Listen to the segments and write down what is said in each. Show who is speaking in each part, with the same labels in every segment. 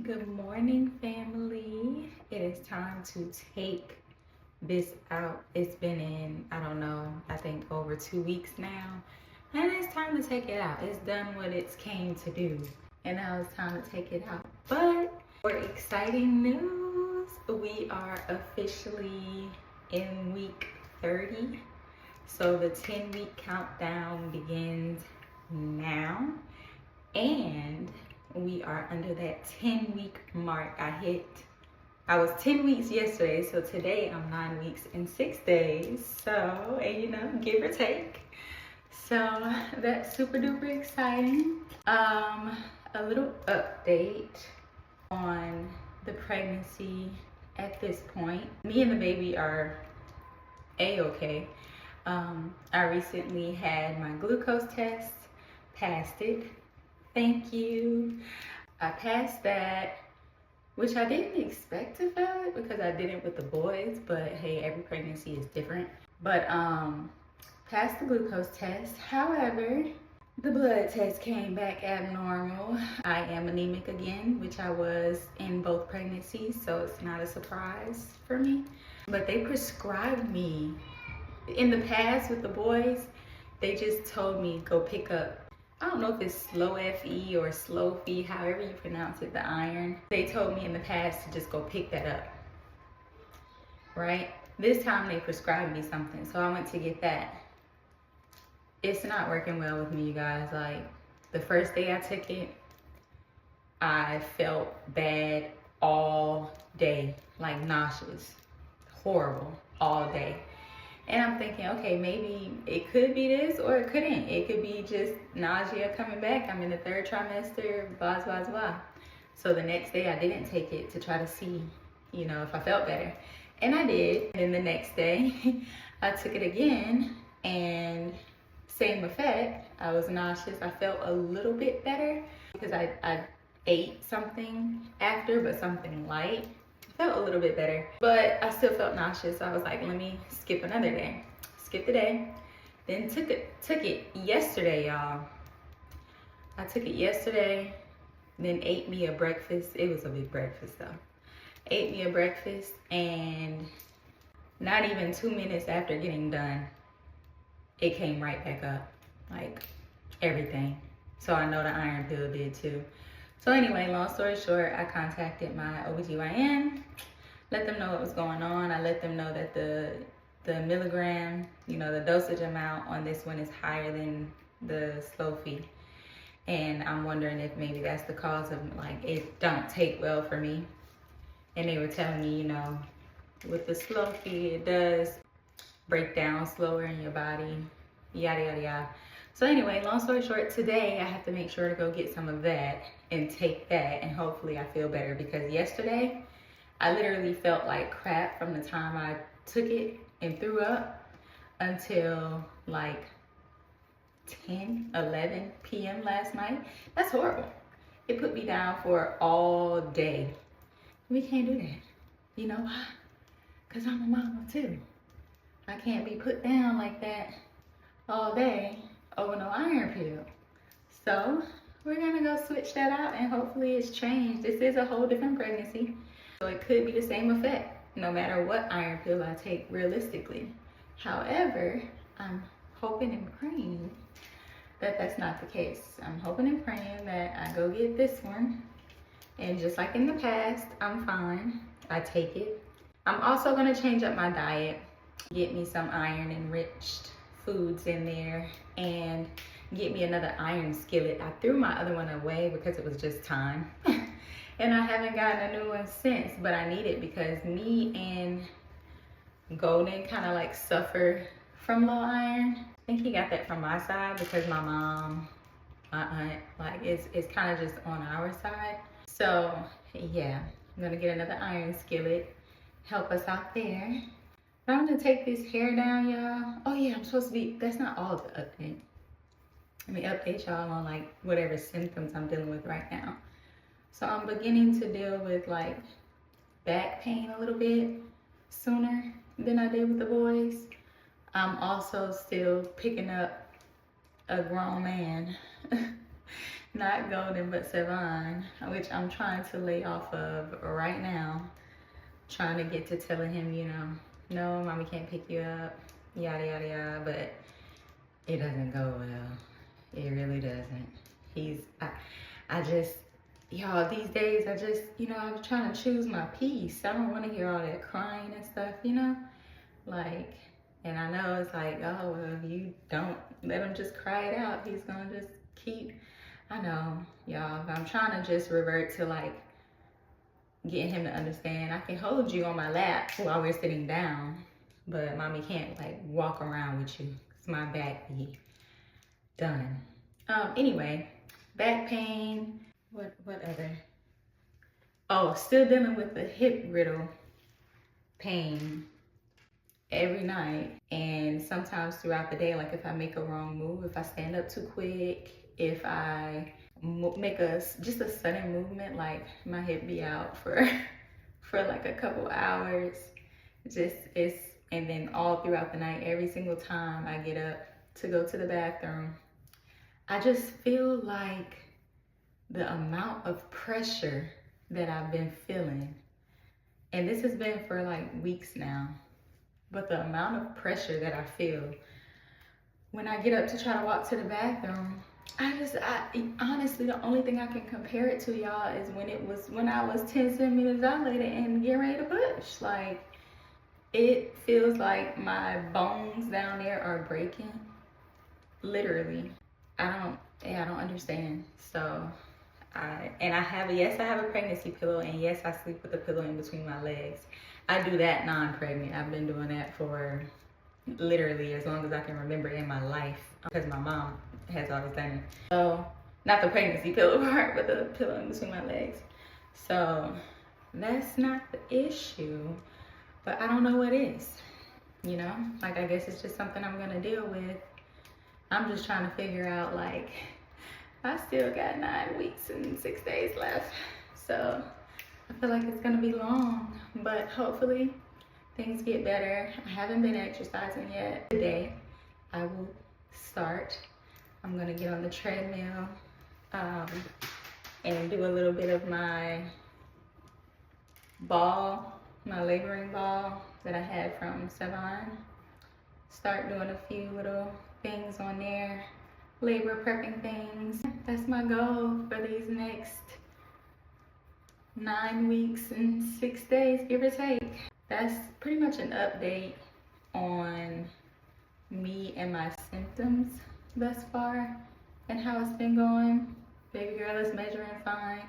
Speaker 1: Good morning, family. It is time to take this out. It's been in, I don't know, I think over 2 weeks now. And it's time to take it out. It's done what it's came to do. And now it's time to take it out. But for exciting news, we are officially in week 30. So the 10-week countdown begins now. And we are under that 10-week mark. I was 10 weeks yesterday, so today I'm 9 weeks and 6 days. So, and give or take. So that's super duper exciting. A little update on the pregnancy at this point. Me and the baby are a-okay. I recently had my glucose test, passed it. Thank you. I passed that, which I didn't expect to fail it because I did it with the boys, but hey, every pregnancy is different. But passed the glucose test. However, the blood test came back abnormal. I am anemic again, which I was in both pregnancies, so it's not a surprise for me. But they prescribed me, in the past with the boys, they just told me go pick up, I don't know if it's slow FE or slow fee, however you pronounce it, the iron. They told me in the past to just go pick that up, right? This time they prescribed me something, so I went to get that. It's not working well with me, you guys. Like, the first day I took it, I felt bad all day, like nauseous, horrible, all day. And I'm thinking, okay, maybe it could be this or it couldn't. It could be just nausea coming back. I'm in the 3rd trimester, blah, blah, blah. So the next day I didn't take it to try to see, if I felt better. And I did. And then the next day I took it again and same effect. I was nauseous. I felt a little bit better because I ate something after, but something light. Felt a little bit better, but I still felt nauseous. So I was like, let me skip another day. Skip the day. Then took it yesterday, y'all. I took it yesterday, then ate me a breakfast. It was a big breakfast though. Ate me a breakfast, and not even 2 minutes after getting done, it came right back up, like everything. So I know the iron pill did too. So anyway, long story short, I contacted my OBGYN, let them know what was going on. I let them know that the milligram, the dosage amount on this one is higher than the slow feed. And I'm wondering if maybe that's the cause of, like, it don't take well for me. And they were telling me, with the slow feed, it does break down slower in your body, yada, yada, yada. So anyway, long story short, today I have to make sure to go get some of that and take that, and hopefully I feel better, because yesterday I literally felt like crap from the time I took it and threw up until like 10, 11 p.m. last night. That's horrible. It put me down for all day. We can't do that. You know why? Because I'm a mama too. I can't be put down like that all day over no iron pill. So we're gonna go switch that out, and hopefully it's changed. This is a whole different pregnancy, so it could be the same effect no matter what iron pill I take realistically. However, I'm hoping and praying that that's not the case. I'm hoping and praying that I go get this one, and just like in the past, I'm fine. I take it. I'm also gonna change up my diet, get me some iron enriched foods in there, and get me another iron skillet. I threw my other one away because it was just time. And I haven't gotten a new one since, but I need it because me and Golden kind of like suffer from low iron. I think he got that from my side because my mom, my aunt, like it's kind of just on our side. So yeah, I'm gonna get another iron skillet, help us out there. I'm gonna take this hair down, y'all. Oh yeah, I'm supposed to be, that's not all the update. Let me update y'all on like whatever symptoms I'm dealing with right now. So I'm beginning to deal with like back pain a little bit sooner than I did with the boys. I'm also still picking up a grown man not Golden, but Savon, which I'm trying to lay off of right now. Trying to get to telling him, you know, no, mommy can't pick you up, yada, yada, yada, but it doesn't go well. It really doesn't. I just, y'all, these days, I just, you know, I'm trying to choose my peace. I don't want to hear all that crying and stuff, you know? Like, and I know it's like, oh, well, if you don't let him just cry it out, he's gonna just keep, I know, y'all, but I'm trying to just revert to like, getting him to understand, I can hold you on my lap while we're sitting down, but mommy can't like walk around with you, because my back be done. Anyway, back pain, what other? Oh, still dealing with the hip riddle pain every night, and sometimes throughout the day, like if I make a wrong move, if I stand up too quick, if I make just a sudden movement, like my hip be out for like a couple hours, and then all throughout the night, every single time I get up to go to the bathroom, I just feel like the amount of pressure that I've been feeling, and this has been for like weeks now, but the amount of pressure that I feel when I get up to try to walk to the bathroom, honestly, the only thing I can compare it to, y'all, is when I was 10 centimeters dilated and getting ready to push. Like, it feels like my bones down there are breaking, literally. I don't understand. So, I have a pregnancy pillow, and yes, I sleep with a pillow in between my legs. I do that non-pregnant. I've been doing that for literally as long as I can remember in my life, because my mom has always done it. So, not the pregnancy pillow part, but the pillow in between my legs. So, that's not the issue, but I don't know what is, you know? Like, I guess it's just something I'm gonna deal with. I'm just trying to figure out, like, I still got 9 weeks and 6 days left. So, I feel like it's gonna be long, but hopefully things get better. I haven't been exercising yet. Today, I will start. I'm gonna get on the treadmill and do a little bit of my ball, my laboring ball that I had from Savon. Start doing a few little things on there, labor prepping things. That's my goal for these next 9 weeks and 6 days, give or take. That's pretty much an update on me and my symptoms thus far and how it's been going. Baby girl is measuring fine.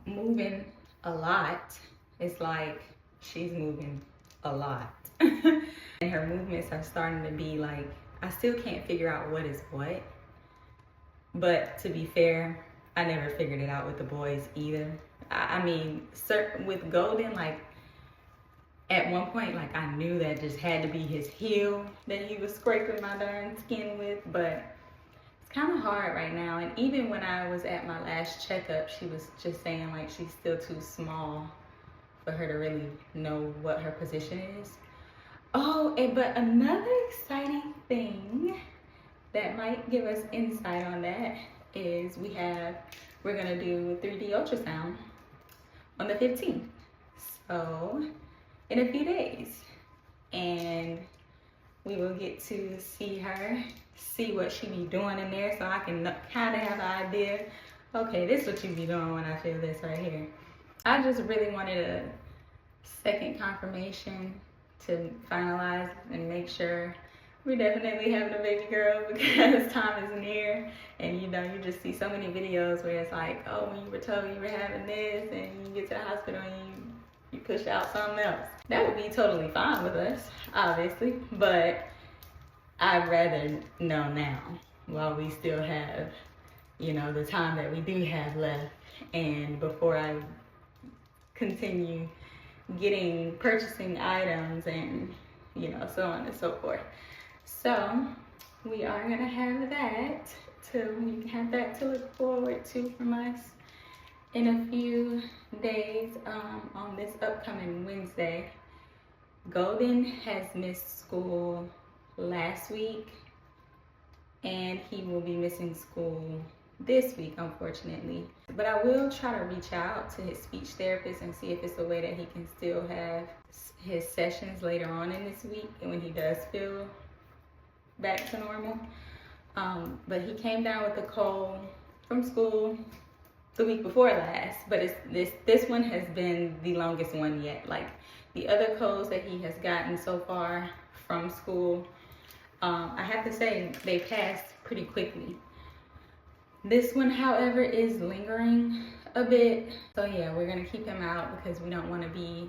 Speaker 1: Moving a lot. It's like she's moving a lot. And her movements are starting to be like, I still can't figure out what is what. But to be fair, I never figured it out with the boys either. I mean, with Golden, like, at one point, like, I knew that just had to be his heel that he was scraping my darn skin with, but it's kind of hard right now. And even when I was at my last checkup, she was just saying, like, she's still too small for her to really know what her position is. Oh, but another exciting thing that might give us insight on that is we're gonna do a 3D ultrasound on the 15th. So, in a few days. And we will get to see her, see what she be doing in there, so I can kind of have an idea. Okay, this is what you be doing when I feel this right here. I just really wanted a second confirmation to finalize and make sure we're definitely having a baby girl, because time is near. And you know, you just see so many videos where it's like, oh, when you were told you were having this, and you get to the hospital and you push out something else. That would be totally fine with us, obviously, but I'd rather know now while we still have, you know, the time that we do have left, and before I continue purchasing items and, you know, so on and so forth. So we are gonna have that to look forward to from us in a few days. On this upcoming Wednesday, Golden has missed school last week, and he will be missing school this week, unfortunately. But I will try to reach out to his speech therapist and see if it's a way that he can still have his sessions later on in this week and when he does feel back to normal. But he came down with a cold from school the week before last, but this one has been the longest one yet. Like the other colds that he has gotten so far from school, I have to say they passed pretty quickly. This one, however, is lingering a bit. So yeah, we're gonna keep him out because we don't want to be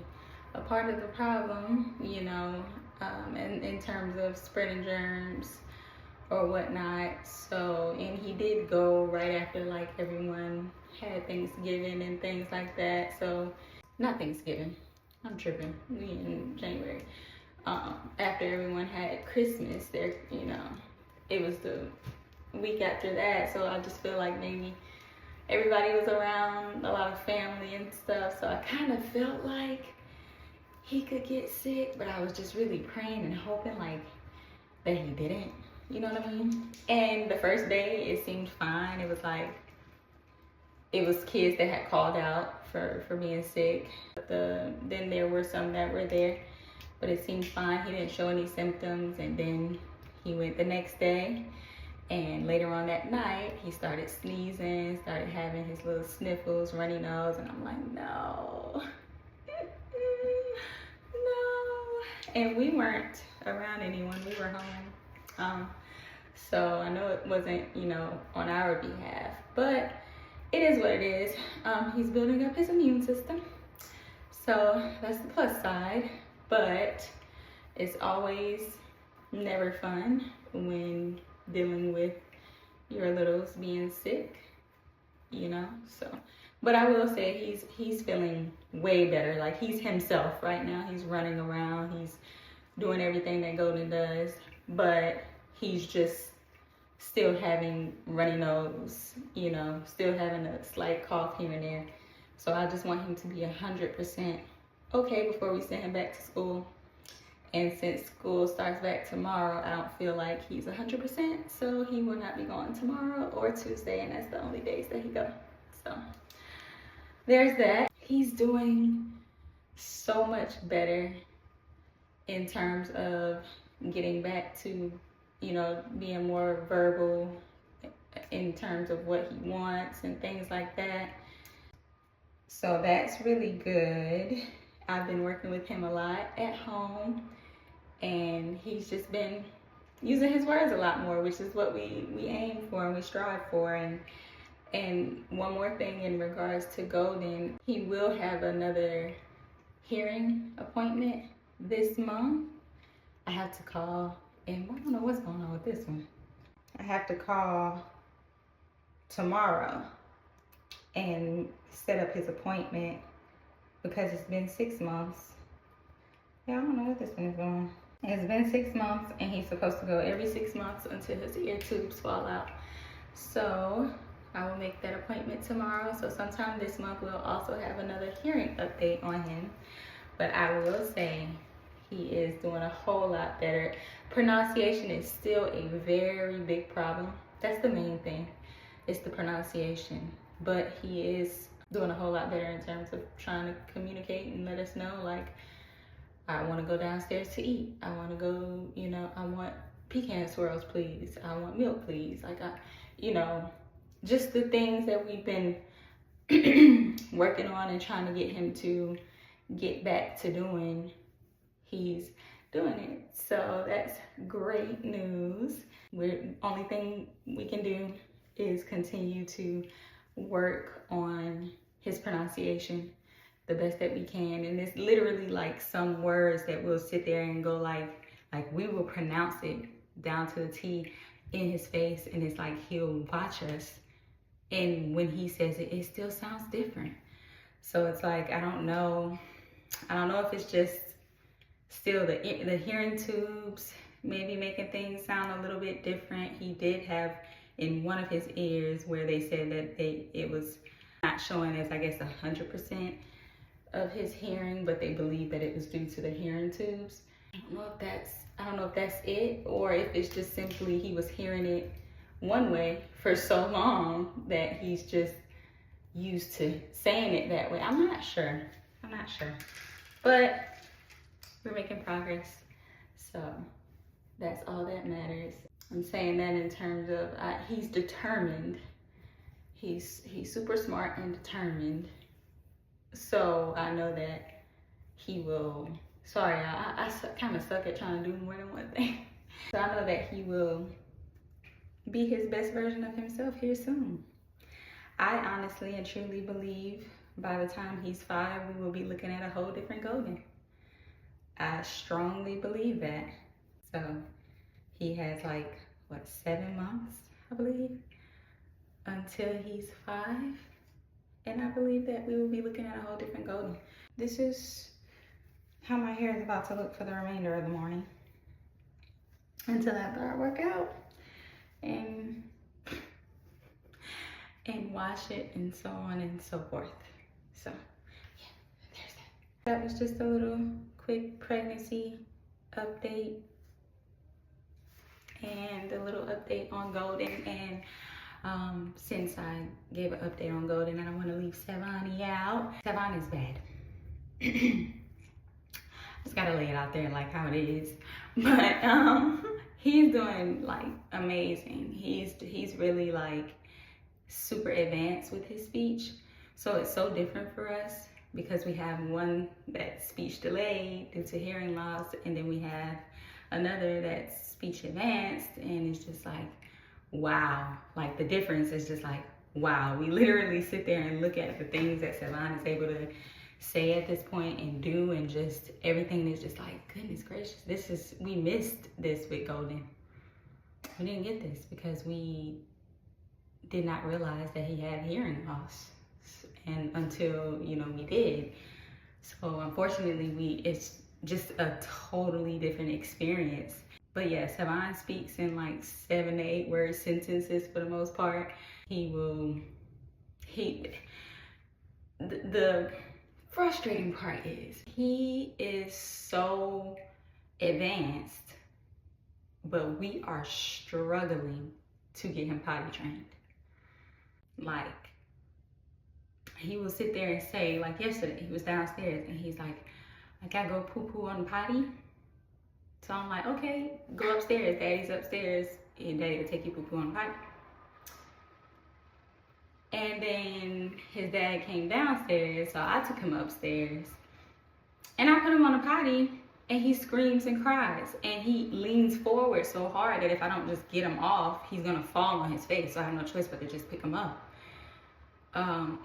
Speaker 1: a part of the problem, you know, in terms of spreading germs or whatnot. So, and he did go right after like everyone had Thanksgiving and things like that. So, not Thanksgiving, I'm tripping, we in January. After everyone had Christmas, there, you know, it was the week after that. So I just feel like maybe everybody was around, a lot of family and stuff. So I kind of felt like he could get sick, but I was just really praying and hoping like that he didn't. You know what I mean? And the first day, it seemed fine. It was like, it was kids that had called out for being sick. Then there were some that were there, but it seemed fine. He didn't show any symptoms. And then he went the next day. And later on that night, he started sneezing, started having his little sniffles, runny nose. And I'm like, no, no. And we weren't around anyone. We were home. So I know it wasn't, you know, on our behalf, but it is what it is. He's building up his immune system. So that's the plus side, but it's always never fun when dealing with your littles being sick, you know, so. But I will say he's feeling way better. Like he's himself right now. He's running around. He's doing everything that Golden does, but he's just still having runny nose, you know, still having a slight cough here and there. So I just want him to be 100% okay before we send him back to school. And since school starts back tomorrow, I don't feel like he's 100%, so he will not be going tomorrow or Tuesday, and that's the only days that he goes. So there's that. He's doing so much better in terms of getting back to, you know, being more verbal in terms of what he wants and things like that. So that's really good. I've been working with him a lot at home, and he's just been using his words a lot more, which is what we aim for and we strive for. And one more thing in regards to Golden, he will have another hearing appointment this month. I have to call, and I don't know what's going on with this one. I have to call tomorrow and set up his appointment because it's been 6 months. Yeah, I don't know what this one is doing. It's been 6 months, and he's supposed to go every 6 months until his ear tubes fall out. So I will make that appointment tomorrow. So sometime this month we'll also have another hearing update on him. But I will say he is doing a whole lot better. Pronunciation is still a very big problem. That's the main thing. It's the pronunciation. But he is doing a whole lot better in terms of trying to communicate and let us know, like, I want to go downstairs to eat. I want to go, you know, I want pecan swirls, please. I want milk, please. Like, you know, just the things that we've been working on and trying to get him to get back to doing, he's doing it. So that's great news. Only thing we can do is continue to work on his pronunciation the best that we can. And it's literally like some words that we'll sit there and go like we will pronounce it down to the T in his face, and it's like he'll watch us, and when he says it, it still sounds different. So it's like, I don't know if it's just still the hearing tubes maybe making things sound a little bit different. He did have in one of his ears where they said that it was not showing as, I guess, 100% of his hearing, but they believe that it was due to the hearing tubes. I don't know if that's it, or if it's just simply he was hearing it one way for so long that he's just used to saying it that way. I'm not sure. But we're making progress. So that's all that matters. I'm saying that in terms of he's determined. He's super smart and determined. So I know that he will, sorry, I kind of suck at trying to do more than one thing. So I know that he will be his best version of himself here soon. I honestly and truly believe by the time he's 5, we will be looking at a whole different Golden. I strongly believe that. So he has like, what, 7 months, I believe, until he's 5. And I believe that we will be looking at a whole different Golden. This is how my hair is about to look for the remainder of the morning. Until after I work out and wash it and so on and so forth. So yeah, there's that. That was just a little quick pregnancy update and a little update on Golden. And since I gave an update on Golden, I don't want to leave Savani out. Savani is bad. Just gotta lay it out there like how it is. But he's doing like amazing. He's really like super advanced with his speech. So it's so different for us because we have one that's speech delayed due to hearing loss, and then we have another that's speech advanced, and it's just like, wow. Like the difference is just like, wow. We literally sit there and look at the things that Savon is able to say at this point and do, and just everything is just like, goodness gracious, we missed this with Golden. We didn't get this because we did not realize that he had hearing loss, and until we did. So unfortunately it's just a totally different experience. But yeah, Savon speaks in like 7 to 8 word sentences for the most part. The frustrating part is he is so advanced, but we are struggling to get him potty trained. Like, he will sit there and say, like yesterday, he was downstairs and he's like, I gotta go poo-poo on the potty. So I'm like, okay, go upstairs. Daddy's upstairs and Daddy will take you poo-poo on the potty. And then his dad came downstairs, so I took him upstairs. And I put him on the potty, and he screams and cries. And he leans forward so hard that if I don't just get him off, he's gonna fall on his face. So I have no choice but to just pick him up.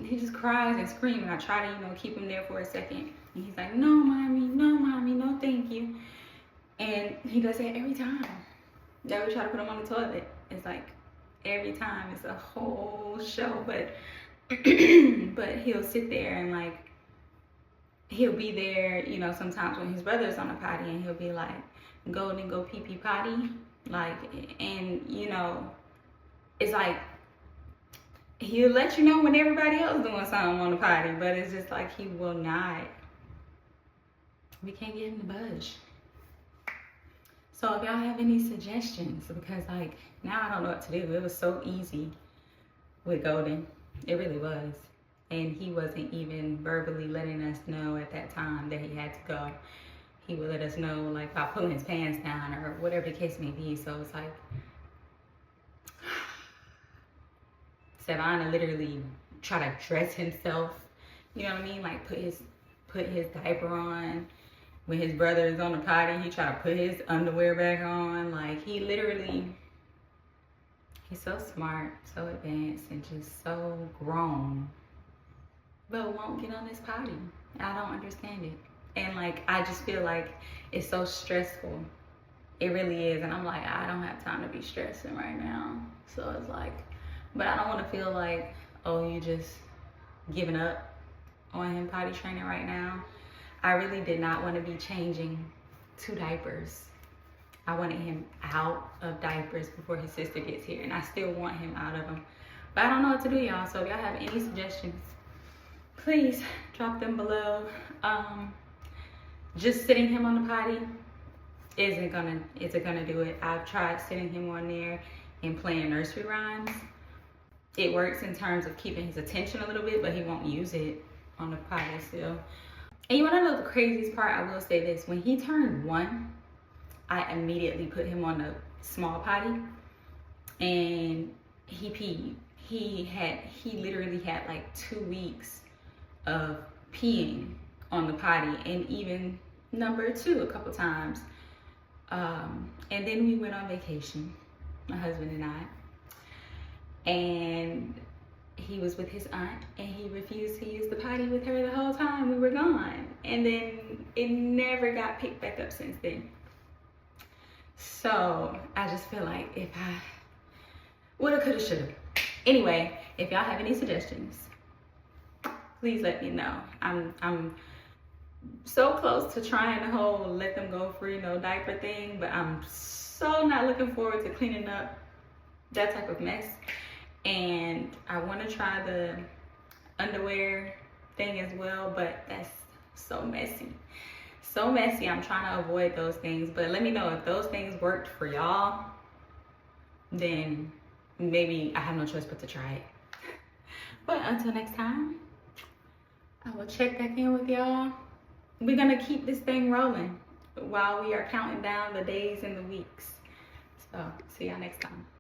Speaker 1: He just cries and screams, and I try to, keep him there for a second. And he's like, no, mommy, no, thank you. And he does that every time that we try to put him on the toilet. It's like every time, it's a whole show. But but he'll sit there and like, he'll be there, sometimes when his brother's on the potty, and he'll be like, Golden, go pee pee potty. Like, and it's like, he'll let you know when everybody else doing something on the potty, but it's just like he will not. We can't get him to budge. So if y'all have any suggestions, because like now I don't know what to do. It was so easy with Golden. It really was. And he wasn't even verbally letting us know at that time that he had to go. He would let us know like by pulling his pants down or whatever the case may be. So it's like, Savannah literally try to dress himself, you know what I mean? Like put his diaper on. When his brother is on the potty, he try to put his underwear back on. Like he's so smart, so advanced, and just so grown, but won't get on this potty. I don't understand it. And like, I just feel like it's so stressful. It really is. And I'm like, I don't have time to be stressing right now. So it's like, but I don't want to feel like, oh, you just giving up on him potty training right now. I really did not want to be changing 2 diapers. I wanted him out of diapers before his sister gets here, and I still want him out of them. But I don't know what to do, y'all. So if y'all have any suggestions, please drop them below. Just sitting him on the potty isn't gonna do it. I've tried sitting him on there, and playing nursery rhymes. It works in terms of keeping his attention a little bit, but he won't use it on the potty still. And you wanna know the craziest part? I will say this, when he turned 1, I immediately put him on a small potty and he peed. He literally had like 2 weeks of peeing on the potty, and even number 2 a couple times. And then we went on vacation, my husband and I, and he was with his aunt and he refused to use the potty with her the whole time we were gone. And then it never got picked back up since then. So I just feel like if I woulda, coulda, shoulda. Anyway, if y'all have any suggestions, please let me know. I'm so close to trying the whole let them go free, no diaper thing, but I'm so not looking forward to cleaning up that type of mess. And I want to try the underwear thing as well, but that's so messy. So messy. I'm trying to avoid those things, but let me know if those things worked for y'all. Then maybe I have no choice but to try it. But until next time, I will check back in with y'all. We're gonna keep this thing rolling while we are counting down the days and the weeks. So see y'all next time.